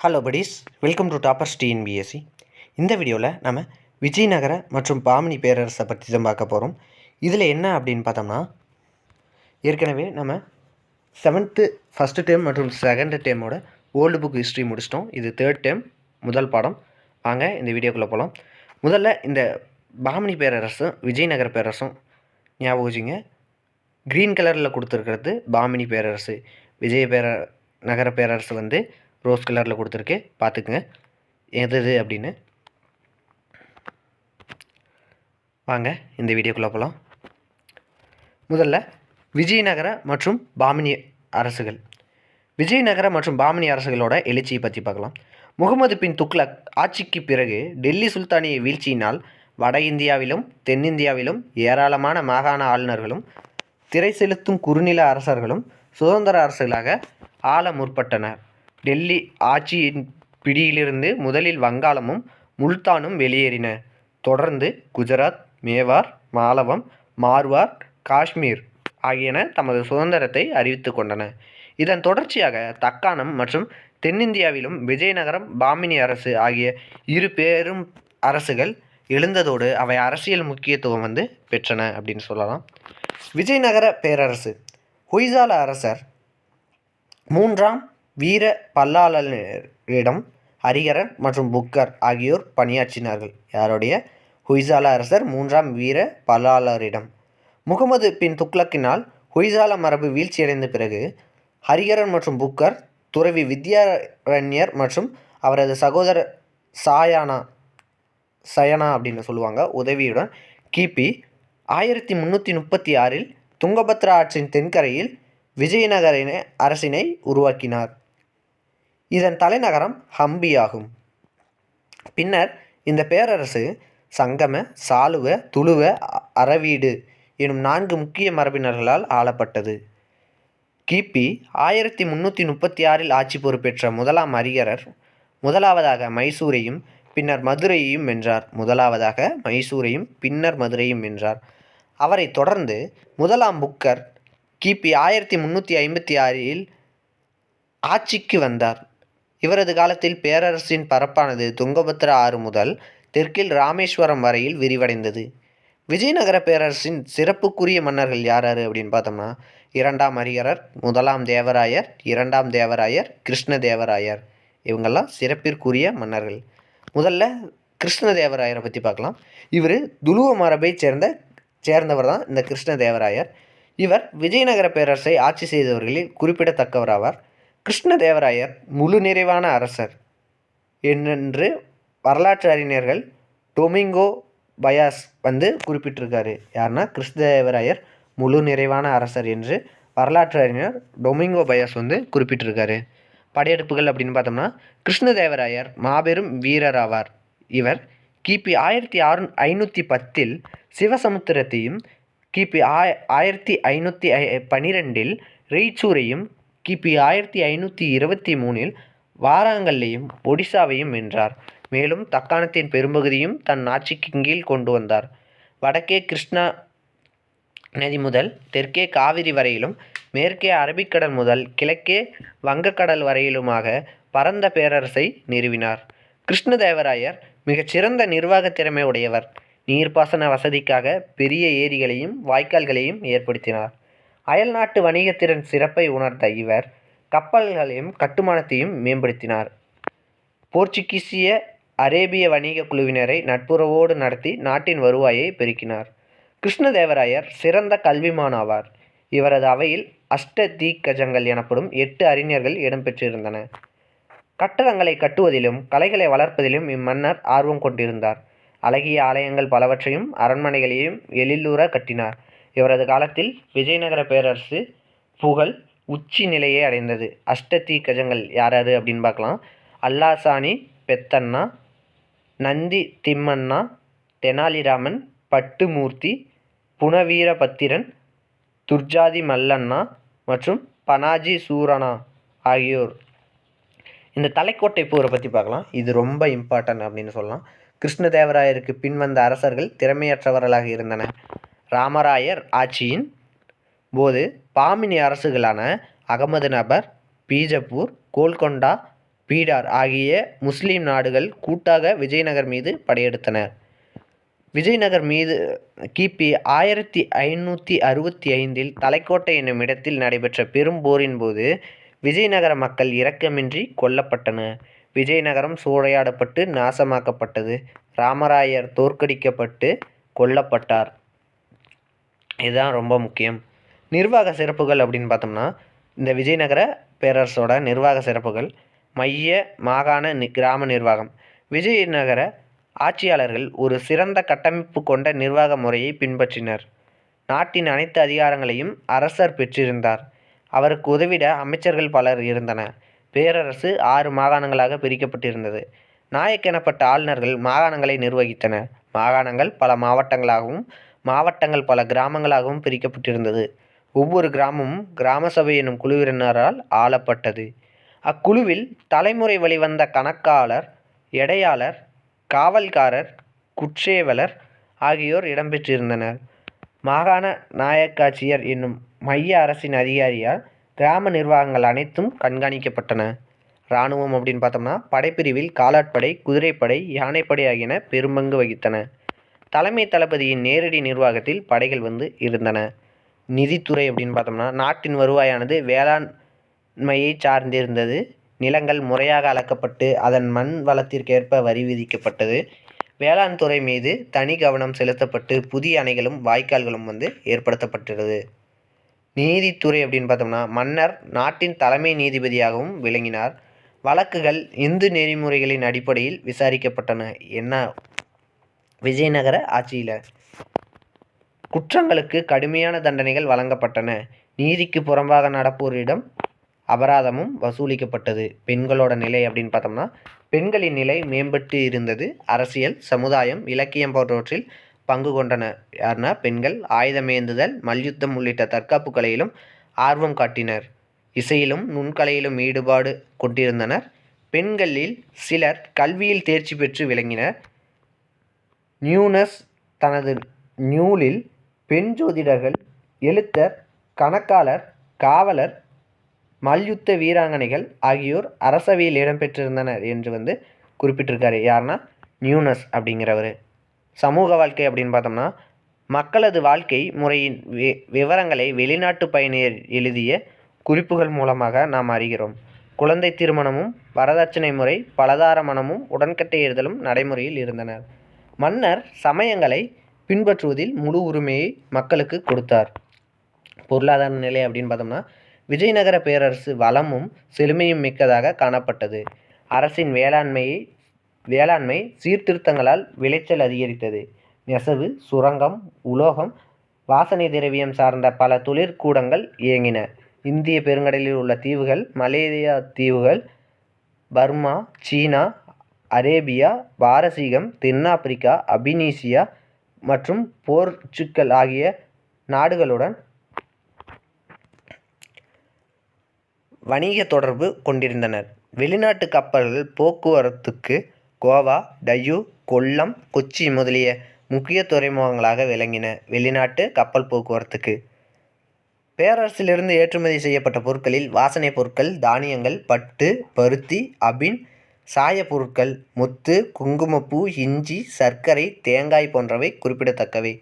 Hello buddies, welcome to toppers TNPSC. இந்த வீடியோவில் நம்ம விஜயநகர மற்றும் பாமினி பேரரசை பற்றி தான் பார்க்க போகிறோம். இதில் என்ன அப்படின்னு பார்த்தோம்னா, ஏற்கனவே நம்ம 7th ஃபஸ்ட்டு டேர்ம் மற்றும் செகண்ட் டேர்மோட ஓல்டு புக் ஹிஸ்ட்ரி முடிச்சிட்டோம். இது 3rd டேர்ம் முதல் பாடம். வாங்க இந்த வீடியோக்குள்ளே போகலாம். முதல்ல இந்த பாமினி பேரரசும் விஜயநகர பேரரசும் ஞாபகம் வச்சுங்க. க்ரீன் கலரில் கொடுத்துருக்கிறது பாமினி பேரரசு. நகர பேரரசு வந்து ரோஸ் கலரில் கொடுத்துருக்கு. பார்த்துக்குங்க எது அப்படின்னு. வாங்க இந்த வீடியோக்குள்ளே போகலாம். முதல்ல விஜயநகர மற்றும் பாமினி அரசுகள். விஜயநகர மற்றும் பாமினி அரசுகளோட எழுச்சியை பற்றி பார்க்கலாம். முகமது பின் துக்ளக் ஆட்சிக்கு பிறகு டெல்லி சுல்தானிய வீழ்ச்சியினால் வட இந்தியாவிலும் தென்னிந்தியாவிலும் ஏராளமான மாகாண ஆளுநர்களும் திரை செலுத்தும் குறுநில அரசர்களும் சுதந்திர அரசுகளாக ஆள முற்பட்டனர். டெல்லி ஆட்சியின் பிடியிலிருந்து முதலில் வங்காளமும் முல்தானும் வெளியேறின. தொடர்ந்து குஜராத், மேவார், மாலவம், மார்வார், காஷ்மீர் ஆகியன தமது சுதந்திரத்தை அறிவித்து கொண்டன. இதன் தொடர்ச்சியாக தக்காணம் மற்றும் தென்னிந்தியாவிலும் விஜயநகரம், பாமினி அரசு ஆகிய இரு பெரும் அரசுகள் எழுந்ததோடு அவை அரசியல் முக்கியத்துவம் வந்து பெற்றன அப்படின்னு சொல்லலாம். விஜயநகர பேரரசு. ஹொய்சால அரசர் 3ஆம் வீர பல்லாளரிடம் ஹரிஹரன் மற்றும் புக்கர் ஆகியோர் பணியாற்றினார்கள். யாருடைய? ஹொய்சால அரசர் 3ஆம் வீர பல்லாளரிடம். முகமது பின் துக்ளக்கினால் ஹொய்சால மரபு வீழ்ச்சியடைந்த பிறகு ஹரிஹரன் மற்றும் புக்கர் துறவி வித்யாரண்யர் மற்றும் அவரது சகோதரர் சயனா அப்படின்னு சொல்லுவாங்க உதவியுடன் கிபி 1336 துங்கபத்ரா ஆற்றின் தென்கரையில் விஜயநகர அரசினை உருவாக்கினார். இதன் தலைநகரம் ஹம்பி ஆகும். பின்னர் இந்த பேரரசு சங்கம, சாளுவ, துளுவ, அரவீடு எனும் 4 முக்கிய மரபினர்களால் ஆளப்பட்டது. கிபி 1336 ஆட்சி பொறுப்பேற்ற முதலாம் ஹரிஹரர் முதலாவதாக மைசூரையும் பின்னர் மதுரையையும் வென்றார். அவரை தொடர்ந்து முதலாம் புக்கர் கிபி 1356 ஆட்சிக்கு வந்தார். இவரது காலத்தில் பேரரசின் பரப்பானது துங்கபத்ரா ஆறு முதல் தெற்கில் ராமேஸ்வரம் வரையில் விரிவடைந்தது. விஜயநகர பேரரசின் சிறப்புக்குரிய மன்னர்கள் யார் அப்படின்னு பார்த்தோம்னா, 2ஆம் ஹரிஹரர், 1ஆம் தேவராயர், 2ஆம் தேவராயர், கிருஷ்ணதேவராயர். இவங்கெல்லாம் சிறப்பிற்குரிய மன்னர்கள். முதல்ல கிருஷ்ணதேவராயரை பற்றி பார்க்கலாம். இவர் துளுவ மரபை சேர்ந்தவர் தான் இந்த கிருஷ்ணதேவராயர். இவர் விஜயநகர பேரரசை ஆட்சி செய்தவர்களில் குறிப்பிடத்தக்கவராவார். கிருஷ்ணதேவராயர் முழு நிறைவான அரசர் என்று வரலாற்று அறிஞர்கள் டொமிங்கோ பயாஸ் வந்து குறிப்பிட்டிருக்காரு. யாருன்னா கிருஷ்ணதேவராயர் முழு நிறைவான அரசர் என்று வரலாற்று அறிஞர் டொமிங்கோ பயாஸ் வந்து குறிப்பிட்டிருக்காரு. படையெடுப்புகள் அப்படின்னு பார்த்தோம்னா, கிருஷ்ணதேவராயர் மாபெரும் வீரர் ஆவார். இவர் கிபி 1510 சிவசமுத்திரத்தையும் கிபி 1512 ரெய்ச்சூரையும் கிபி 1523 வாராங்கல்லையும் ஒடிசாவையும் வென்றார். மேலும் தக்காணத்தின் பெரும்பகுதியும் தன் ஆட்சிக்கு கீழ் கொண்டு வந்தார். வடக்கே கிருஷ்ணா நதி முதல் தெற்கே காவிரி வரையிலும் மேற்கே அரபிக்கடல் முதல் கிழக்கே வங்கக்கடல் வரையிலுமாக பரந்த பேரரசை நிறுவினார். கிருஷ்ணதேவராயர் மிகச்சிறந்த நிர்வாக திறமை உடையவர். நீர்ப்பாசன வசதிக்காக பெரிய ஏரிகளையும் வாய்க்கால்களையும் ஏற்படுத்தினார். அயல்நாட்டு வணிகத்திறன் சிறப்பை உணர்ந்த இவர் கப்பல்களையும் கட்டுமானத்தையும் மேம்படுத்தினார். போர்ச்சுகீசிய அரேபிய வணிக குழுவினரை நட்புறவோடு நடத்தி நாட்டின் வருவாயை பெருக்கினார். கிருஷ்ணதேவராயர் சிறந்த கல்விமான் ஆவார். இவரது அவையில் அஷ்டதீக்கஜங்கள் எனப்படும் 8 அறிஞர்கள் இடம்பெற்றிருந்தன. கட்டடங்களை கட்டுவதிலும் கலைகளை வளர்ப்பதிலும் இம்மன்னர் ஆர்வம் கொண்டிருந்தார். அழகிய ஆலயங்கள் பலவற்றையும் அரண்மனைகளையும் எழிலுற கட்டினார். இவரது காலத்தில் விஜயநகர பேரரசு புகழ் உச்சி நிலையை அடைந்தது. அஷ்டதீக்கஜங்கள் யார் அப்படின்னு பார்க்கலாம். அல்லாசானி பெத்தண்ணா, நந்தி திம்மண்ணா, தெனாலிராமன், பட்டுமூர்த்தி, புனவீரபத்திரன், துர்ஜாதி மல்லண்ணா மற்றும் பனாஜி சூரனா ஆகியோர். இந்த தலைக்கோட்டை போரை பற்றி பார்க்கலாம். இது ரொம்ப இம்பார்ட்டன்ட் அப்படின்னு சொல்லலாம். கிருஷ்ணதேவராயருக்கு பின்வந்த அரசர்கள் திறமையற்றவர்களாக இருந்தனர். ராமராயர் ஆட்சியின் போது பாமினி அரசுகளான அகமது நபர், பீஜப்பூர், கோல்கொண்டா பீடார் ஆகிய முஸ்லீம் நாடுகள் கூட்டாக விஜயநகர் மீது படையெடுத்தனர். விஜயநகர் மீது கிபி 1565 தலைக்கோட்டை என்னும் இடத்தில் நடைபெற்ற பெரும் போரின் போது விஜயநகர மக்கள் இரக்கமின்றி கொல்லப்பட்டனர். விஜயநகரம் சூறையாடப்பட்டு நாசமாக்கப்பட்டது. ராமராயர் தோற்கடிக்கப்பட்டு கொல்லப்பட்டார். இதுதான் ரொம்ப முக்கியம். நிர்வாக சிறப்புகள் அப்படின்னு பார்த்தோம்னா, இந்த விஜயநகர பேரரசோட நிர்வாக சிறப்புகள்: மைய மாகாண கிராம நிர்வாகம். விஜயநகர ஆட்சியாளர்கள் ஒரு சிறந்த கட்டமைப்பு கொண்ட நிர்வாக முறையை பின்பற்றினர். நாட்டின் அனைத்து அதிகாரங்களையும் அரசர் பெற்றிருந்தார். அவருக்கு உதவிட அமைச்சர்கள் பலர் இருந்தனர். பேரரசு 6 மாகாணங்களாக பிரிக்கப்பட்டிருந்தது. நாயக் எனப்பட்ட ஆளுநர்கள் மாகாணங்களை நிர்வகித்தனர். மாகாணங்கள் பல மாவட்டங்களாகவும் மாவட்டங்கள் பல கிராமங்களாகவும் பிரிக்கப்பட்டிருந்தது. ஒவ்வொரு கிராமமும் கிராம சபை என்னும் குழுவினரால் ஆளப்பட்டது. அக்குழுவில் தலைமுறை வழிவந்த கணக்காளர், எடையாளர், காவல்காரர், குற்றேவலர் ஆகியோர் இடம்பெற்றிருந்தனர். மாகாண நாயக்காட்சியர் என்னும் மைய அரசின் அதிகாரியால் கிராம நிர்வாகங்கள் அனைத்தும் கண்காணிக்கப்பட்டன. இராணுவம் அப்படின்னு பார்த்தோம்னா, படைப்பிரிவில் காலாட்படை, குதிரைப்படை, யானைப்படை ஆகியன பெரும்பங்கு வகித்தன. தலைமை தளபதியின் நேரடி நிர்வாகத்தில் படைகள் இருந்தன. நிதித்துறை அப்படின்னு பார்த்தோம்னா, நாட்டின் வருவாயானது வேளாண்மையை சார்ந்திருந்தது. நிலங்கள் முறையாக அளக்கப்பட்டு அதன் மண் வளத்திற்கேற்ப வரி விதிக்கப்பட்டது. வேளாண் துறை மீது தனி கவனம் செலுத்தப்பட்டு புதிய அணைகளும் வாய்க்கால்களும் ஏற்படுத்தப்பட்டது. நீதித்துறை அப்படின்னு பார்த்தோம்னா, மன்னர் நாட்டின் தலைமை நீதிபதியாகவும் விளங்கினார். வழக்குகள் இந்து நெறிமுறைகளின் அடிப்படையில் விசாரிக்கப்பட்டன. என்ன விஜயநகர ஆட்சியில் குற்றங்களுக்கு கடுமையான தண்டனைகள் வழங்கப்பட்டன. நீதிக்கு புறம்பாக நடப்போரிடம் அபராதமும் வசூலிக்கப்பட்டது. பெண்களோட நிலை அப்படின்னு பார்த்தோம்னா, பெண்களின் நிலை மேம்பட்டு இருந்தது. அரசியல், சமுதாயம், இலக்கியம் போன்றவற்றில் பங்கு கொண்டனர். யாருன்னா பெண்கள். ஆயுதமேந்துதல், மல்யுத்தம் உள்ளிட்ட தற்காப்பு கலையிலும் ஆர்வம் காட்டினர். இசையிலும் நுண்கலையிலும் ஈடுபாடு கொண்டிருந்தனர். பெண்களில் சிலர் கல்வியில் தேர்ச்சி பெற்று விளங்கினர். நியூனஸ் தனது நூலில் பெண் ஜோதிடர்கள், எழுத்தர், கணக்காளர், காவலர், மல்யுத்த வீராங்கனைகள் ஆகியோர் அரசவையில் இடம்பெற்றிருந்தனர் என்று குறிப்பிட்டிருக்காரு. யாருன்னா நியூனஸ் அப்படிங்கிறவர். சமூக வாழ்க்கை அப்படின்னு பார்த்தோம்னா, மக்களது வாழ்க்கை முறையின் விவரங்களை வெளிநாட்டு பயணியர் எழுதிய குறிப்புகள் மூலமாக நாம் அறிகிறோம். குழந்தை திருமணமும் வரதட்சணை முறை, பலதார மணமும் உடன்கட்டை ஏறுதலும் நடைமுறையில் இருந்தனர். மன்னர் சமயங்களை பின்பற்றுவதில் முழு உரிமையை மக்களுக்கு கொடுத்தார். பொருளாதார நிலை அப்படின்னு பார்த்தோம்னா, விஜயநகர பேரரசு வளமும் செழுமையும் மிக்கதாக காணப்பட்டது. அரசின் வேளாண்மை சீர்திருத்தங்களால் விளைச்சல் அதிகரித்தது. நெசவு, சுரங்கம், உலோகம், வாசனை திரவியம் சார்ந்த பல தொழிற்கூடங்கள் இயங்கின. இந்திய பெருங்கடலில் உள்ள தீவுகள், மலேயா தீவுகள், பர்மா, சீனா, அரேபியா, பாரசீகம், தென்னாப்பிரிக்கா, அபினீசியா மற்றும் போர்ச்சுகல் ஆகிய நாடுகளுடன் வணிக தொடர்பு கொண்டிருந்தனர். வெளிநாட்டு கப்பல்கள் போக்குவரத்துக்கு கோவா, டையூ, கொல்லம், கொச்சி முதலிய முக்கிய துறைமுகங்களாக விளங்கின. வெளிநாட்டு கப்பல் போக்குவரத்துக்கு பேரரசிலிருந்து ஏற்றுமதி செய்யப்பட்ட பொருட்களில் வாசனை பொருட்கள், தானியங்கள், பட்டு, பருத்தி, அபின், சாய பொருட்கள், முத்து, குங்குமப்பூ, இஞ்சி, சர்க்கரை, தேங்காய் போன்றவை குறிப்பிடத்தக்கவை.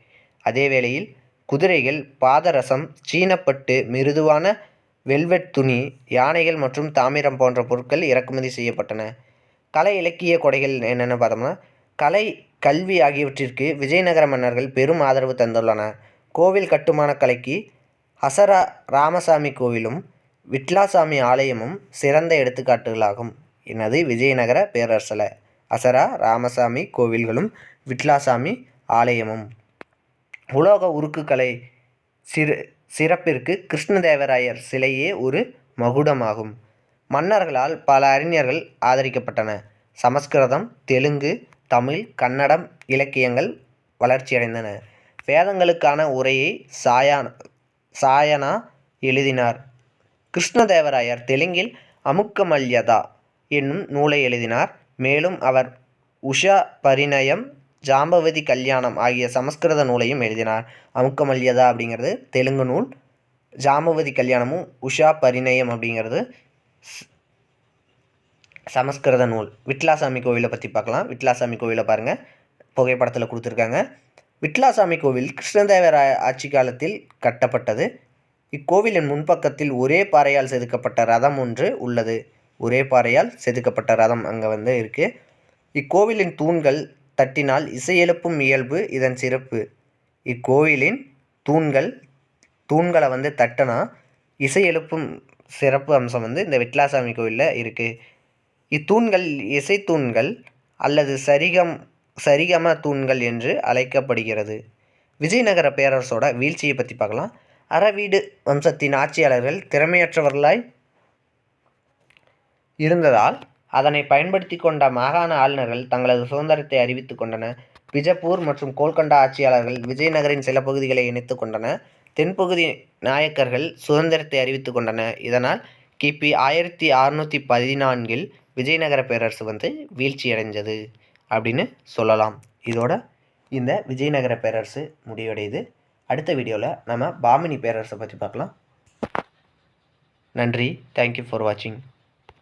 அதேவேளையில் குதிரைகள், பாதரசம், சீனப்பட்டு, மிருதுவான வெல்வெட் துணி, யானைகள் மற்றும் தாமிரம் போன்ற பொருட்கள் இறக்குமதி செய்யப்பட்டன. கலை இலக்கிய கொடைகள் என்னென்னு பார்த்தோம்னா, கலை, கல்வி ஆகியவற்றிற்கு விஜயநகர மன்னர்கள் பெரும் ஆதரவு தந்துள்ளனர். கோவில் கட்டுமான கலைக்கு ஹசரா ராமசாமி கோவிலும் விட்லாசாமி ஆலயமும் சிறந்த எடுத்துக்காட்டுகளாகும். என்னது விஜயநகர பேரரசில் ஹசரா ராமசாமி கோவில்களும் விட்லாசாமி ஆலயமும். உலோக உருக்குக்கலை சிறப்பிற்கு கிருஷ்ணதேவராயர் சிலையே ஒரு மகுடமாகும். மன்னர்களால் பல அறிஞர்கள் ஆதரிக்கப்பட்டன. சமஸ்கிருதம், தெலுங்கு, தமிழ், கன்னடம் இலக்கியங்கள் வளர்ச்சியடைந்தன. வேதங்களுக்கான உரையை சாயனா எழுதினார். கிருஷ்ணதேவராயர் தெலுங்கில் அமுக்கமல்யதா என்னும் நூலை எழுதினார். மேலும் அவர் உஷா பரிணயம், ஜாம்பவதி கல்யாணம் ஆகிய சமஸ்கிருத நூலையும் எழுதினார். அமுக்கமல்யதா அப்படிங்கிறது தெலுங்கு நூல், ஜாம்பவதி கல்யாணமும் உஷா பரிணயம் அப்படிங்கிறது சமஸ்கிருத நூல். விட்லாசாமி கோவிலை பற்றி பார்க்கலாம். விட்லாசாமி கோவிலை பாருங்கள், புகைப்படத்தில் கொடுத்துருக்காங்க. விட்லாசாமி கோவில் கிருஷ்ணதேவராய ஆட்சி காலத்தில் கட்டப்பட்டது. இக்கோவிலின் முன்பக்கத்தில் ஒரே பாறையால் செதுக்கப்பட்ட ரதம் ஒன்று உள்ளது. ஒரே பாறையால் செதுக்கப்பட்ட ரதம் அங்கே இருக்குது. இக்கோவிலின் தூண்கள் தட்டினால் இசை எழுப்பும் இயல்பு இதன் சிறப்பு. இக்கோவிலின் தூண்களை தட்டினா இசை எழுப்பும் சிறப்பு அம்சம் இந்த விட்லாசாமி கோவிலில் இருக்குது. இத்தூண்கள் இசைத்தூண்கள் அல்லது சரிகம தூண்கள் என்று அழைக்கப்படுகிறது. விஜயநகர பேரரசோட வீழ்ச்சியை பற்றி பார்க்கலாம். அரவீடு வம்சத்தின் ஆட்சியாளர்கள் திறமையற்றவர்களாய் இருந்ததால் அதனை பயன்படுத்தி கொண்ட மாகாண ஆளுநர்கள் தங்களது சுதந்திரத்தை அறிவித்து கொண்டனர். பிஜப்பூர் மற்றும் கோல்கொண்டா ஆட்சியாளர்கள் விஜயநகரின் சில பகுதிகளை இணைத்து கொண்டனர். தென்பகுதி நாயக்கர்கள் சுதந்திரத்தை அறிவித்து கொண்டனர். இதனால் கிபி 1614 விஜயநகர பேரரசு வீழ்ச்சியடைஞ்சது அப்படின்னு சொல்லலாம். இதோட இந்த விஜயநகர பேரரசு முடிவடையுது. அடுத்த வீடியோவில் நம்ம பாமினி பேரரசை பற்றி பார்க்கலாம். நன்றி. தேங்க்யூ ஃபார் வாட்சிங்.